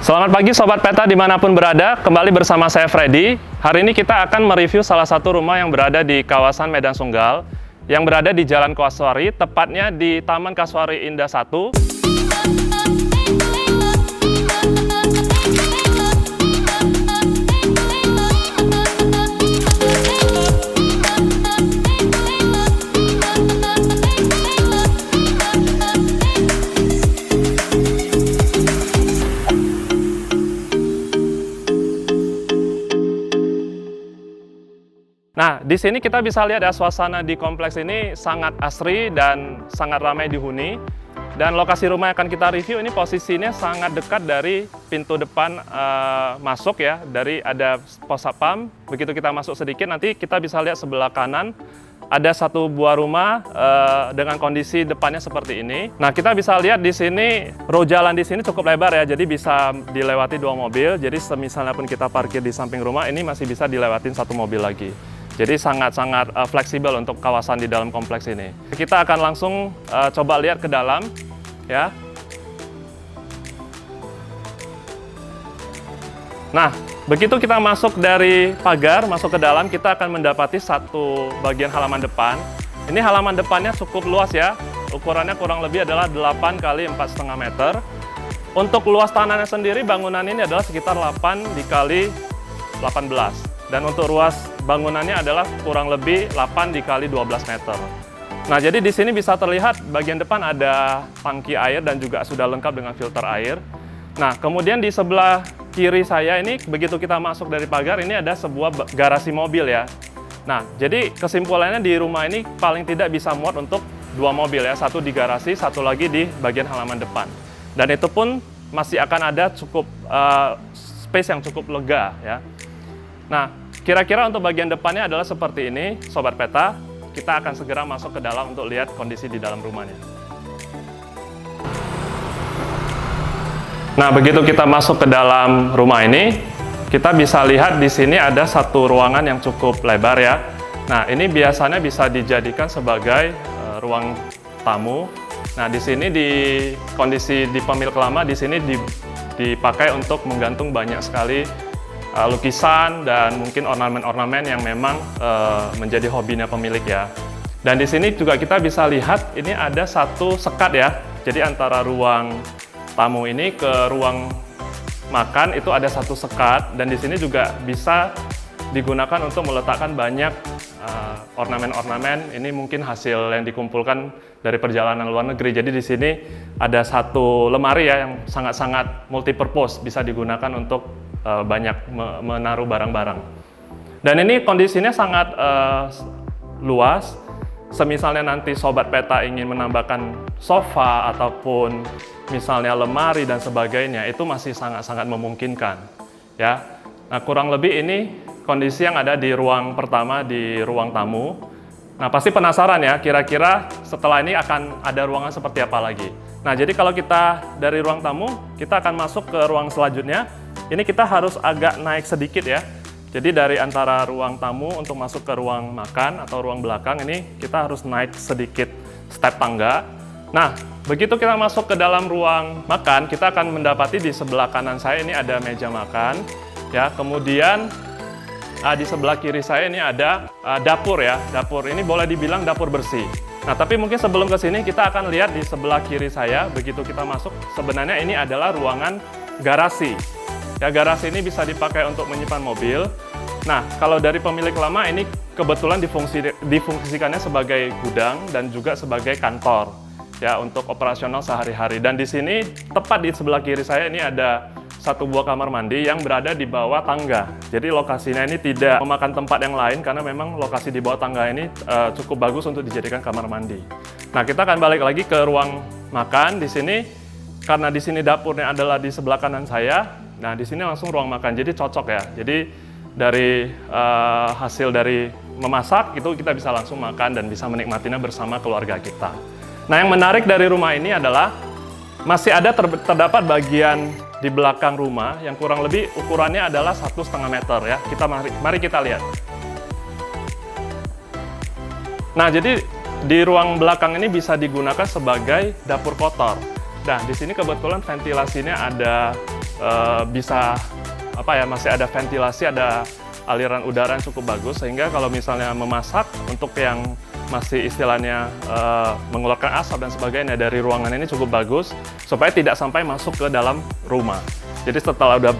Selamat pagi Sobat Peta dimanapun berada, kembali bersama saya Freddy. Hari ini kita akan mereview salah satu rumah yang berada di kawasan Medan Sunggal, yang berada di Jalan Kasuari, tepatnya di Taman Kasuari Indah 1. Nah, di sini kita bisa lihat ya, suasana di kompleks ini sangat asri dan sangat ramai dihuni. Dan lokasi rumah yang akan kita review ini posisinya sangat dekat dari pintu depan masuk ya, dari ada pos satpam. Begitu kita masuk sedikit, nanti kita bisa lihat sebelah kanan ada satu buah rumah dengan kondisi depannya seperti ini. Nah, kita bisa lihat di sini row jalan di sini cukup lebar ya, jadi bisa dilewati dua mobil. Jadi semisalnya pun kita parkir di samping rumah, ini masih bisa dilewatin satu mobil lagi. Jadi sangat-sangat fleksibel untuk kawasan di dalam kompleks ini. Kita akan langsung coba lihat ke dalam, ya. Nah, begitu kita masuk dari pagar, masuk ke dalam, kita akan mendapati satu bagian halaman depan. Ini halaman depannya cukup luas ya, ukurannya kurang lebih adalah 8 kali 4,5 meter. Untuk luas tanahnya sendiri, bangunan ini adalah sekitar 8 dikali 18. Dan untuk ruas bangunannya adalah kurang lebih 8 dikali 12 meter. Nah, jadi di sini bisa terlihat bagian depan ada tangki air dan juga sudah lengkap dengan filter air. Nah, kemudian di sebelah kiri saya ini, begitu kita masuk dari pagar, ini ada sebuah garasi mobil ya. Nah, jadi kesimpulannya di rumah ini paling tidak bisa muat untuk dua mobil ya, satu di garasi, satu lagi di bagian halaman depan. Dan itu pun masih akan ada cukup space yang cukup lega ya. Nah, kira-kira untuk bagian depannya adalah seperti ini, Sobat Peta. Kita akan segera masuk ke dalam untuk lihat kondisi di dalam rumahnya. Nah, begitu kita masuk ke dalam rumah ini, kita bisa lihat di sini ada satu ruangan yang cukup lebar ya. Nah, ini biasanya bisa dijadikan sebagai ruang tamu. Nah, di sini di kondisi di pemilik lama di sini dipakai untuk menggantung banyak sekali lukisan dan mungkin ornamen-ornamen yang memang menjadi hobinya pemilik ya. Dan di sini juga kita bisa lihat ini ada satu sekat ya. Jadi antara ruang tamu ini ke ruang makan itu ada satu sekat, dan di sini juga bisa digunakan untuk meletakkan banyak ornamen-ornamen. Ini mungkin hasil yang dikumpulkan dari perjalanan luar negeri. Jadi di sini ada satu lemari ya yang sangat-sangat multipurpose, bisa digunakan untuk banyak menaruh barang-barang. Dan ini kondisinya sangat luas. Semisalnya nanti Sobat Peta ingin menambahkan sofa ataupun misalnya lemari dan sebagainya, itu masih sangat-sangat memungkinkan ya. Nah, kurang lebih ini kondisi yang ada di ruang pertama, di ruang tamu. Nah, pasti penasaran ya, kira-kira setelah ini akan ada ruangan seperti apa lagi. Nah, jadi kalau kita dari ruang tamu, kita akan masuk ke ruang selanjutnya. Ini kita harus agak naik sedikit ya. Jadi dari antara ruang tamu untuk masuk ke ruang makan atau ruang belakang ini kita harus naik sedikit step tangga. Nah, begitu kita masuk ke dalam ruang makan, kita akan mendapati di sebelah kanan saya ini ada meja makan ya. Kemudian di sebelah kiri saya ini ada dapur ya. Dapur ini boleh dibilang dapur bersih. Nah, tapi mungkin sebelum ke sini kita akan lihat di sebelah kiri saya, begitu kita masuk, sebenarnya ini adalah ruangan garasi. Ya, garasi ini bisa dipakai untuk menyimpan mobil. Nah, kalau dari pemilik lama ini kebetulan difungsikannya sebagai gudang dan juga sebagai kantor ya untuk operasional sehari-hari. Dan di sini tepat di sebelah kiri saya ini ada satu buah kamar mandi yang berada di bawah tangga. Jadi lokasinya ini tidak memakan tempat yang lain karena memang lokasi di bawah tangga ini cukup bagus untuk dijadikan kamar mandi. Nah, kita akan balik lagi ke ruang makan di sini. Karena di sini dapurnya adalah di sebelah kanan saya. Nah, di sini langsung ruang makan, jadi cocok ya. Jadi dari hasil dari memasak itu kita bisa langsung makan dan bisa menikmatinya bersama keluarga kita. Nah, yang menarik dari rumah ini adalah masih ada terdapat bagian di belakang rumah yang kurang lebih ukurannya adalah 1,5 meter ya. Mari kita lihat. Nah, jadi di ruang belakang ini bisa digunakan sebagai dapur kotor. Nah, di sini kebetulan ventilasinya ada bisa masih ada ventilasi, ada aliran udara yang cukup bagus, sehingga kalau misalnya memasak untuk yang masih istilahnya mengeluarkan asap dan sebagainya dari ruangan ini cukup bagus supaya tidak sampai masuk ke dalam rumah. Jadi setelah udah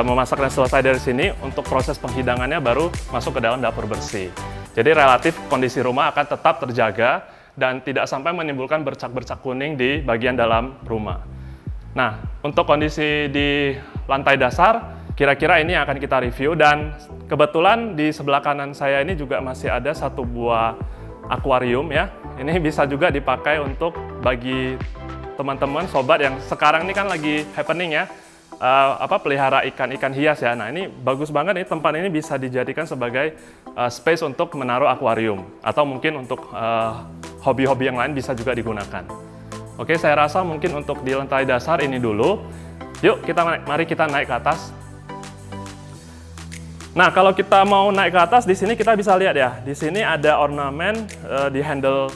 memasak dan selesai dari sini, untuk proses penghidangannya baru masuk ke dalam dapur bersih. Jadi relatif kondisi rumah akan tetap terjaga dan tidak sampai menimbulkan bercak-bercak kuning di bagian dalam rumah. Nah, untuk kondisi di lantai dasar, kira-kira ini yang akan kita review, dan kebetulan di sebelah kanan saya ini juga masih ada satu buah akuarium ya. Ini bisa juga dipakai untuk bagi teman-teman sobat yang sekarang ini kan lagi happening ya, pelihara ikan-ikan hias ya. Nah, ini bagus banget nih, tempat ini bisa dijadikan sebagai space untuk menaruh akuarium, atau mungkin untuk hobi-hobi yang lain bisa juga digunakan. Oke, saya rasa mungkin untuk di lantai dasar ini dulu. Yuk, mari kita naik ke atas. Nah, kalau kita mau naik ke atas, di sini kita bisa lihat ya. Di sini ada ornamen di handle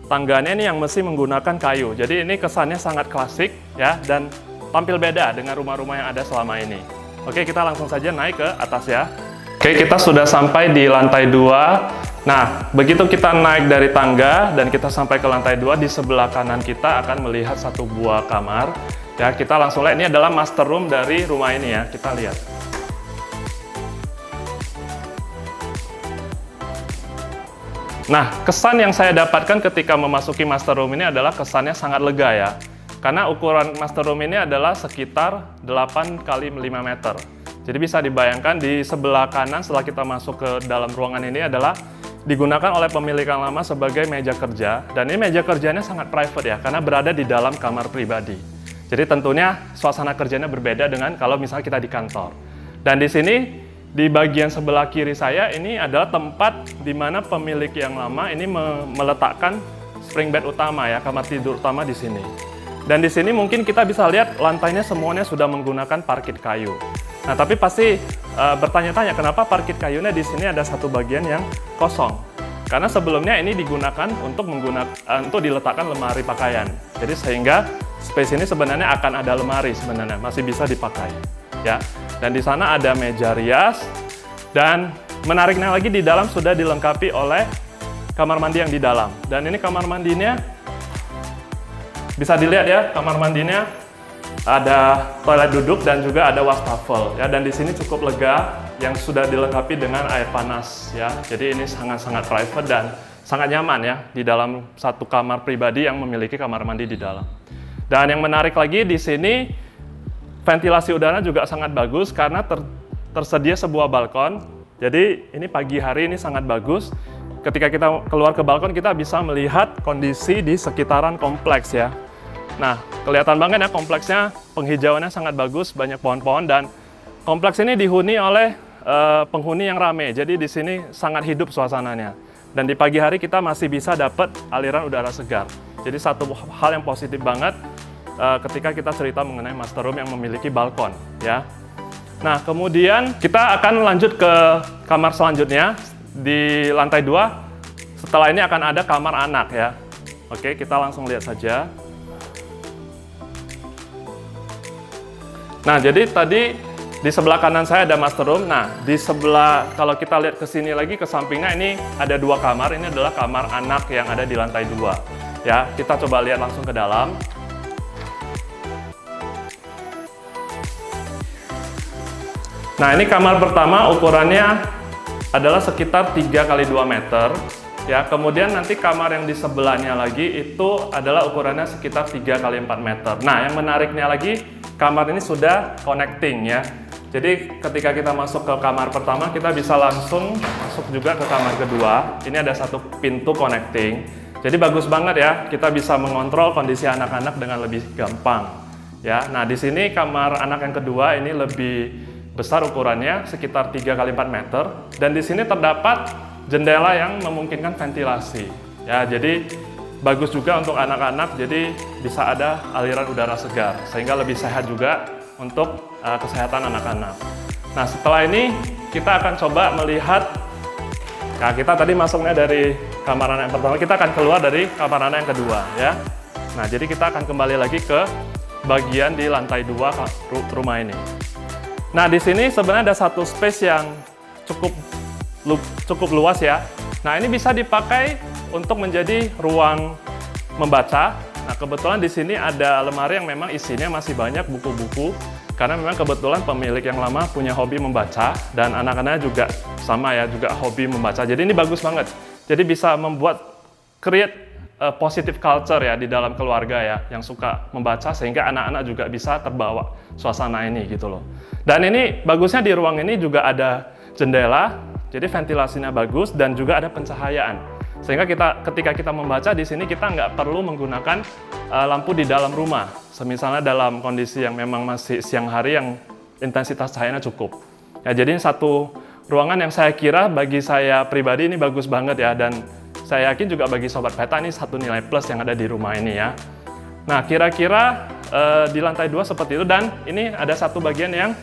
tangganya ini yang mesti menggunakan kayu. Jadi ini kesannya sangat klasik ya, dan tampil beda dengan rumah-rumah yang ada selama ini. Oke, kita langsung saja naik ke atas ya. Oke, kita sudah sampai di lantai 2. Nah, begitu kita naik dari tangga dan kita sampai ke lantai 2, di sebelah kanan kita akan melihat satu buah kamar. Ya, kita langsung lihat, ini adalah master room dari rumah ini ya, kita lihat. Nah, kesan yang saya dapatkan ketika memasuki master room ini adalah kesannya sangat lega ya. Karena ukuran master room ini adalah sekitar 8 x 5 meter. Jadi bisa dibayangkan di sebelah kanan setelah kita masuk ke dalam ruangan ini adalah digunakan oleh pemilik yang lama sebagai meja kerja, dan ini meja kerjanya sangat private ya, karena berada di dalam kamar pribadi. Jadi tentunya suasana kerjanya berbeda dengan kalau misalnya kita di kantor. Dan di sini di bagian sebelah kiri saya ini adalah tempat di mana pemilik yang lama ini meletakkan spring bed utama ya, kamar tidur utama di sini. Dan di sini mungkin kita bisa lihat lantainya semuanya sudah menggunakan parket kayu. Nah, tapi pasti bertanya-tanya kenapa parket kayunya di sini ada satu bagian yang kosong. Karena sebelumnya ini digunakan untuk diletakkan lemari pakaian. Jadi sehingga space ini sebenarnya akan ada lemari sebenarnya, masih bisa dipakai. Ya. Dan di sana ada meja rias, dan menariknya lagi di dalam sudah dilengkapi oleh kamar mandi yang di dalam. Dan ini kamar mandinya bisa dilihat ya, kamar mandinya ada toilet duduk dan juga ada wastafel ya, dan di sini cukup lega yang sudah dilengkapi dengan air panas ya. Jadi ini sangat-sangat private dan sangat nyaman ya di dalam satu kamar pribadi yang memiliki kamar mandi di dalam. Dan yang menarik lagi di sini ventilasi udara juga sangat bagus karena tersedia sebuah balkon. Jadi ini pagi hari ini sangat bagus. Ketika kita keluar ke balkon kita bisa melihat kondisi di sekitaran kompleks ya. Nah, kelihatan banget ya kompleksnya, penghijauannya sangat bagus, banyak pohon-pohon, dan kompleks ini dihuni oleh penghuni yang ramai. Jadi di sini sangat hidup suasananya. Dan di pagi hari kita masih bisa dapat aliran udara segar. Jadi satu hal yang positif banget ketika kita cerita mengenai master room yang memiliki balkon ya. Nah, kemudian kita akan lanjut ke kamar selanjutnya di lantai 2. Setelah ini akan ada kamar anak ya. Oke, kita langsung lihat saja. Nah, jadi tadi di sebelah kanan saya ada master room. Nah, di sebelah, kalau kita lihat ke sini lagi, ke sampingnya ini ada 2 kamar. Ini adalah kamar anak yang ada di lantai 2. Ya, kita coba lihat langsung ke dalam. Nah, ini kamar pertama, ukurannya adalah sekitar 3 x 2 meter. Ya, kemudian nanti kamar yang di sebelahnya lagi itu adalah ukurannya sekitar 3 x 4 meter. Nah, yang menariknya lagi, kamar ini sudah connecting ya. Jadi ketika kita masuk ke kamar pertama, kita bisa langsung masuk juga ke kamar kedua. Ini ada satu pintu connecting. Jadi bagus banget ya, kita bisa mengontrol kondisi anak-anak dengan lebih gampang. Ya, nah di sini kamar anak yang kedua ini lebih besar ukurannya, sekitar 3 x 4 meter. Dan di sini terdapat jendela yang memungkinkan ventilasi. Ya, jadi bagus juga untuk anak-anak, jadi bisa ada aliran udara segar, sehingga lebih sehat juga untuk kesehatan anak-anak. Nah, setelah ini kita akan coba melihat, nah kita tadi masuknya dari kamar anak yang pertama, kita akan keluar dari kamar anak yang kedua ya. Nah, jadi kita akan kembali lagi ke bagian di lantai 2 rumah ini. Nah, di sini sebenarnya ada satu space yang cukup luas ya. Nah, ini bisa dipakai untuk menjadi ruang membaca. Nah, kebetulan di sini ada lemari yang memang isinya masih banyak buku-buku, karena memang kebetulan pemilik yang lama punya hobi membaca, dan anak-anaknya juga sama ya, juga hobi membaca. Jadi ini bagus banget. Jadi bisa membuat create positive culture ya di dalam keluarga ya, yang suka membaca, sehingga anak-anak juga bisa terbawa suasana ini gitu loh. Dan ini bagusnya di ruang ini juga ada jendela, jadi ventilasinya bagus dan juga ada pencahayaan. Sehingga ketika kita membaca di sini kita nggak perlu menggunakan lampu di dalam rumah. Semisalnya dalam kondisi yang memang masih siang hari yang intensitas cahayanya cukup. Ya, jadi satu ruangan yang saya kira bagi saya pribadi ini bagus banget ya, dan saya yakin juga bagi Sobat Peta ini satu nilai plus yang ada di rumah ini ya. Nah, kira-kira di lantai 2 seperti itu, dan ini ada satu bagian yang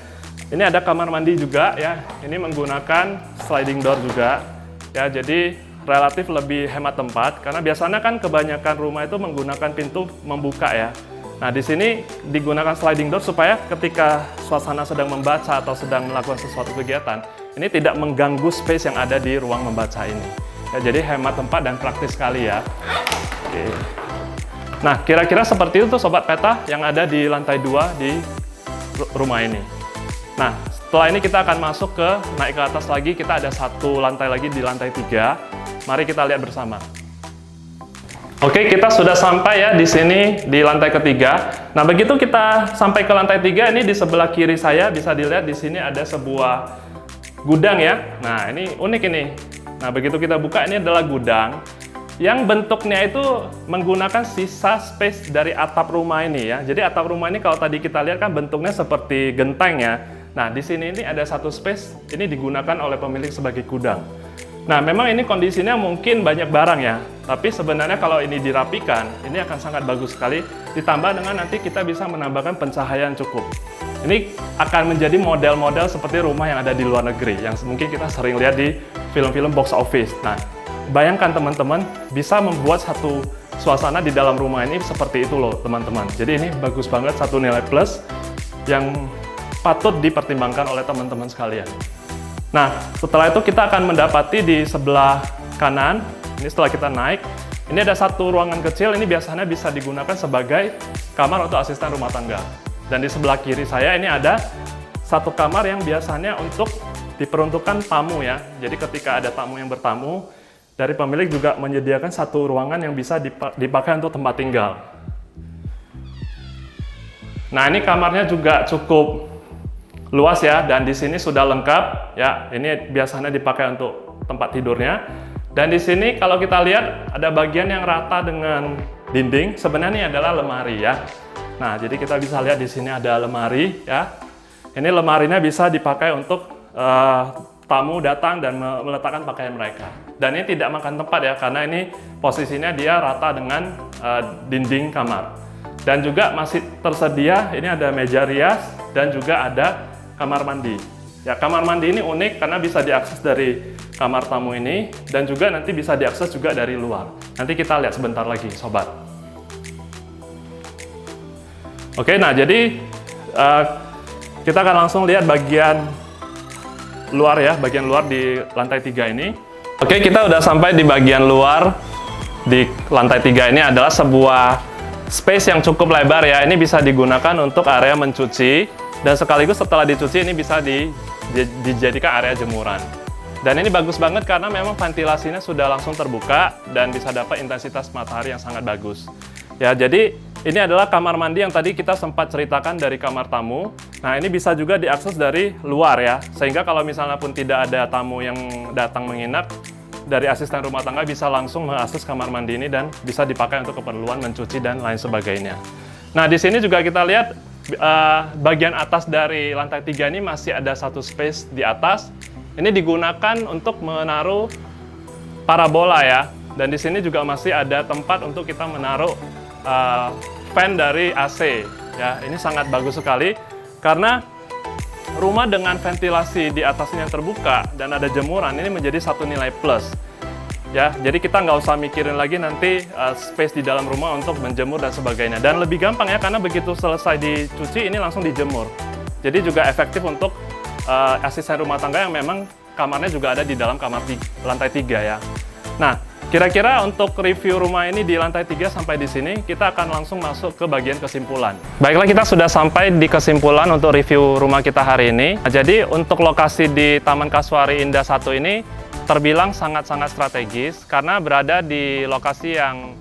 ini ada kamar mandi juga ya. Ini menggunakan sliding door juga ya, jadi relatif lebih hemat tempat karena biasanya kan kebanyakan rumah itu menggunakan pintu membuka ya. Nah, di sini digunakan sliding door supaya ketika suasana sedang membaca atau sedang melakukan sesuatu kegiatan, ini tidak mengganggu space yang ada di ruang membaca ini. Ya, jadi hemat tempat dan praktis sekali ya. Oke. Nah, kira-kira seperti itu Sobat Peta yang ada di lantai 2 di rumah ini. Nah, setelah ini kita akan masuk ke naik ke atas lagi, kita ada satu lantai lagi di lantai 3. Mari kita lihat bersama. Oke, kita sudah sampai ya di sini di lantai ketiga. Nah, begitu kita sampai ke lantai 3, ini di sebelah kiri saya bisa dilihat di sini ada sebuah gudang ya. Nah, ini unik ini. Nah, begitu kita buka, ini adalah gudang yang bentuknya itu menggunakan sisa space dari atap rumah ini ya. Jadi atap rumah ini kalau tadi kita lihat kan bentuknya seperti genteng ya. Nah, di sini ini ada satu space, ini digunakan oleh pemilik sebagai gudang. Nah, memang ini kondisinya mungkin banyak barang ya, tapi sebenarnya kalau ini dirapikan, ini akan sangat bagus sekali, ditambah dengan nanti kita bisa menambahkan pencahayaan cukup. Ini akan menjadi model-model seperti rumah yang ada di luar negeri, yang mungkin kita sering lihat di film-film box office. Nah, bayangkan teman-teman, bisa membuat satu suasana di dalam rumah ini seperti itu loh teman-teman. Jadi ini bagus banget, satu nilai plus yang patut dipertimbangkan oleh teman-teman sekalian. Nah, setelah itu kita akan mendapati di sebelah kanan, ini setelah kita naik, ini ada satu ruangan kecil, ini biasanya bisa digunakan sebagai kamar untuk asisten rumah tangga. Dan di sebelah kiri saya ini ada satu kamar yang biasanya untuk diperuntukkan tamu ya. Jadi ketika ada tamu yang bertamu, dari pemilik juga menyediakan satu ruangan yang bisa dipakai untuk tempat tinggal. Nah, ini kamarnya juga cukup luas ya, dan di sini sudah lengkap ya. Ini biasanya dipakai untuk tempat tidurnya. Dan di sini kalau kita lihat ada bagian yang rata dengan dinding, sebenarnya ini adalah lemari ya. Nah, jadi kita bisa lihat di sini ada lemari ya. Ini lemarinya bisa dipakai untuk tamu datang dan meletakkan pakaian mereka. Dan ini tidak makan tempat ya, karena ini posisinya dia rata dengan dinding kamar. Dan juga masih tersedia, ini ada meja rias dan juga ada kamar mandi. Ya, kamar mandi ini unik karena bisa diakses dari kamar tamu ini dan juga nanti bisa diakses juga dari luar. Nanti kita lihat sebentar lagi, sobat. Oke, nah jadi kita akan langsung lihat bagian luar ya, bagian luar di lantai 3 ini. Oke, kita udah sampai di bagian luar di lantai 3 ini adalah sebuah space yang cukup lebar ya. Ini bisa digunakan untuk area mencuci dan sekaligus setelah dicuci ini bisa dijadikan area jemuran. Dan ini bagus banget karena memang ventilasinya sudah langsung terbuka dan bisa dapat intensitas matahari yang sangat bagus. Ya, jadi ini adalah kamar mandi yang tadi kita sempat ceritakan dari kamar tamu. Nah, ini bisa juga diakses dari luar ya. Sehingga kalau misalnya pun tidak ada tamu yang datang menginap, dari asisten rumah tangga bisa langsung mengakses kamar mandi ini dan bisa dipakai untuk keperluan mencuci dan lain sebagainya. Nah, di sini juga kita lihat bagian atas dari lantai 3 ini masih ada satu space di atas. Ini digunakan untuk menaruh parabola ya. Dan di sini juga masih ada tempat untuk kita menaruh fan dari AC. Ya, ini sangat bagus sekali karena rumah dengan ventilasi di atasnya yang terbuka dan ada jemuran ini menjadi satu nilai plus. Ya, jadi kita nggak usah mikirin lagi nanti space di dalam rumah untuk menjemur dan sebagainya. Dan lebih gampang ya, karena begitu selesai dicuci, ini langsung dijemur. Jadi juga efektif untuk asisten rumah tangga yang memang kamarnya juga ada di dalam kamar lantai 3 ya. Nah, kira-kira untuk review rumah ini di lantai 3 sampai di sini, kita akan langsung masuk ke bagian kesimpulan. Baiklah, kita sudah sampai di kesimpulan untuk review rumah kita hari ini. Nah, jadi untuk lokasi di Taman Kasuari Indah 1 ini terbilang sangat-sangat strategis karena berada di lokasi yang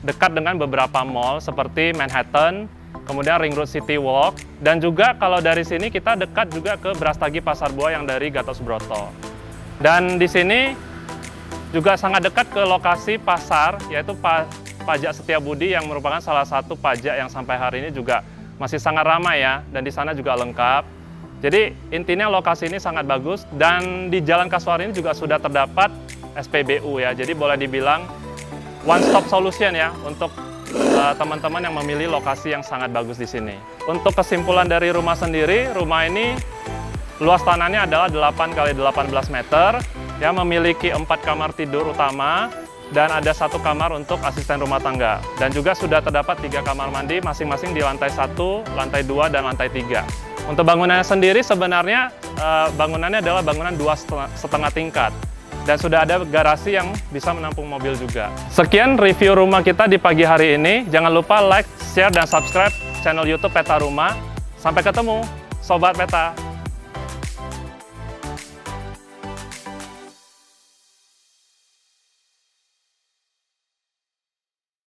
dekat dengan beberapa mall seperti Manhattan, kemudian Ring Road City Walk, dan juga kalau dari sini kita dekat juga ke Brastagi Pasar Buah yang dari Gatot Subroto. Dan di sini juga sangat dekat ke lokasi pasar, yaitu Pajak Setiabudi yang merupakan salah satu pajak yang sampai hari ini juga masih sangat ramai ya, dan di sana juga lengkap. Jadi intinya lokasi ini sangat bagus, dan di Jalan Kasuari ini juga sudah terdapat SPBU ya, jadi boleh dibilang one stop solution ya untuk teman-teman yang memilih lokasi yang sangat bagus di sini. Untuk kesimpulan dari rumah sendiri, rumah ini luas tanahnya adalah 8 x 18 meter, ya, memiliki 4 kamar tidur utama, dan ada 1 kamar untuk asisten rumah tangga. Dan juga sudah terdapat 3 kamar mandi masing-masing di lantai 1, lantai 2, dan lantai 3. Untuk bangunannya sendiri sebenarnya bangunannya adalah bangunan 2,5 tingkat. Dan sudah ada garasi yang bisa menampung mobil juga. Sekian review rumah kita di pagi hari ini. Jangan lupa like, share, dan subscribe channel YouTube Peta Rumah. Sampai ketemu, Sobat Peta!